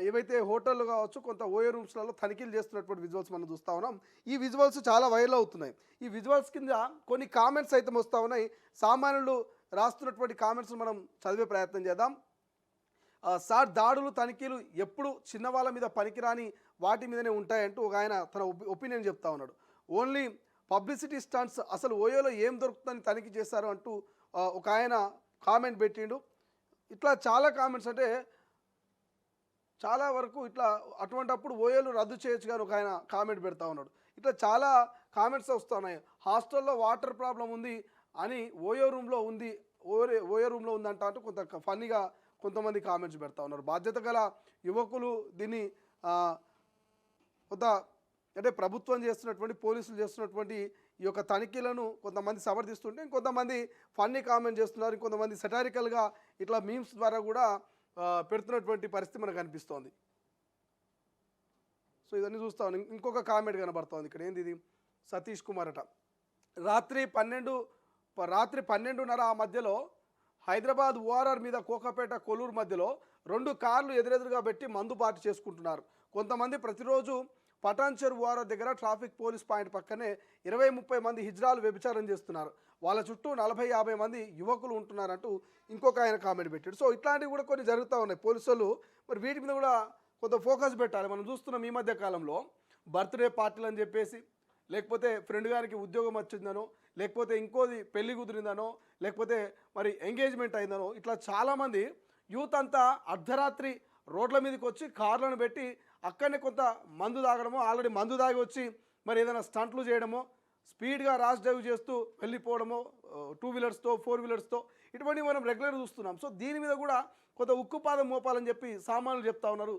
ఏవైతే హోటళ్ళు కావచ్చు కొంత ఓయో రూమ్స్లలో తనిఖీలు చేస్తున్నటువంటి విజువల్స్ మనం చూస్తూ ఉన్నాం. ఈ విజువల్స్ చాలా వైరల్ అవుతున్నాయి. ఈ విజువల్స్ కింద కొన్ని కామెంట్స్ అయితే వస్తూ ఉన్నాయి. సామాన్యులు రాస్తున్నటువంటి కామెంట్స్ మనం చదివే ప్రయత్నం చేద్దాం. సార్ దాడులు తనిఖీలు ఎప్పుడు చిన్నవాళ్ళ మీద పనికిరాని వాటి మీదనే ఉంటాయంటూ ఒక ఆయన తన ఒపీనియన్ చెప్తా ఉన్నాడు. ఓన్లీ పబ్లిసిటీ స్టంట్స్, అసలు ఓయోలో ఏం దొరుకుతుందని తనిఖీ చేశారు అంటూ ఒక ఆయన కామెంట్ పెట్టిండు. ఇట్లా చాలా కామెంట్స్, అంటే చాలా వరకు ఇట్లా అటువంటప్పుడు ఓయోలు రద్దు చేయొచ్చు కానీ ఒక ఆయన కామెంట్ పెడతా ఉన్నాడు. ఇట్లా చాలా కామెంట్స్ వస్తున్నాయి. హాస్టల్లో వాటర్ ప్రాబ్లం ఉంది అని ఓయో రూమ్లో ఉంది, ఓయో రూమ్లో ఉందంట అంటూ కొంత ఫన్నీగా కొంతమంది కామెంట్స్ పెడతా ఉన్నారు. బాధ్యత గల యువకులు దీన్ని కొంత అంటే ప్రభుత్వం చేస్తున్నటువంటి, పోలీసులు చేస్తున్నటువంటి ఈ యొక్క తనిఖీలను కొంతమంది సమర్థిస్తుంటే ఇంకొంతమంది ఫన్నీ కామెంట్ చేస్తున్నారు. ఇంకొంతమంది సెటారికల్గా ఇట్లా మీమ్స్ ద్వారా కూడా పెడుతున్నటువంటి పరిస్థితి మనకు కనిపిస్తోంది. సో ఇవన్నీ చూస్తా ఉన్నాం. ఇంకొక కామెంట్ కనబడుతోంది ఇక్కడ. ఏంది ఇది? సతీష్ కుమార్ అట. రాత్రి 12:30 ఆ మధ్యలో హైదరాబాద్ ఓఆర్ఆర్ మీద కోకాపేట కొల్లూరు మధ్యలో 2 కార్లు ఎదురెదురుగా పెట్టి మందుబాటు చేసుకుంటున్నారు. కొంతమంది ప్రతిరోజు పటాన్చెరు ఓఆర్ఆర్ దగ్గర ట్రాఫిక్ పోలీస్ పాయింట్ పక్కనే 20-30 మంది హిజ్రాలు వ్యభిచారం చేస్తున్నారు. వాళ్ళ చుట్టూ 40-50 మంది యువకులు ఉంటున్నారంటూ ఇంకొక ఆయన కామెంట్ పెట్టాడు. సో ఇట్లాంటివి కూడా కొన్ని జరుగుతూ ఉన్నాయి. పోలీసు వాళ్ళు మరి వీటి మీద కూడా కొంత ఫోకస్ పెట్టాలి. మనం చూస్తున్నాం ఈ మధ్య కాలంలో బర్త్డే పార్టీలు అని చెప్పేసి, లేకపోతే ఫ్రెండ్ గారికి ఉద్యోగం వచ్చిందనో, లేకపోతే ఇంకోది పెళ్లి కుదిరిందనో, లేకపోతే మరి ఎంగేజ్మెంట్ అయిందనో, ఇట్లా చాలామంది యూత్ అంతా అర్ధరాత్రి రోడ్ల మీదకి వచ్చి కార్లను పెట్టి అక్కడనే కొంత మందు తాగడమో, ఆల్రెడీ మందు తాగి వచ్చి మరి ఏదైనా స్టంట్లు చేయడమో, స్పీడ్గా ర్యాష్ డ్రైవ్ చేస్తూ వెళ్ళిపోవడమో, 2 వీలర్స్తో 4 వీలర్స్తో, ఇటువంటివి మనం రెగ్యులర్ చూస్తున్నాం. సో దీని మీద కూడా కొంత ఉక్కుపాదం మోపాలని చెప్పి సామాన్యులు చెప్తా ఉన్నారు.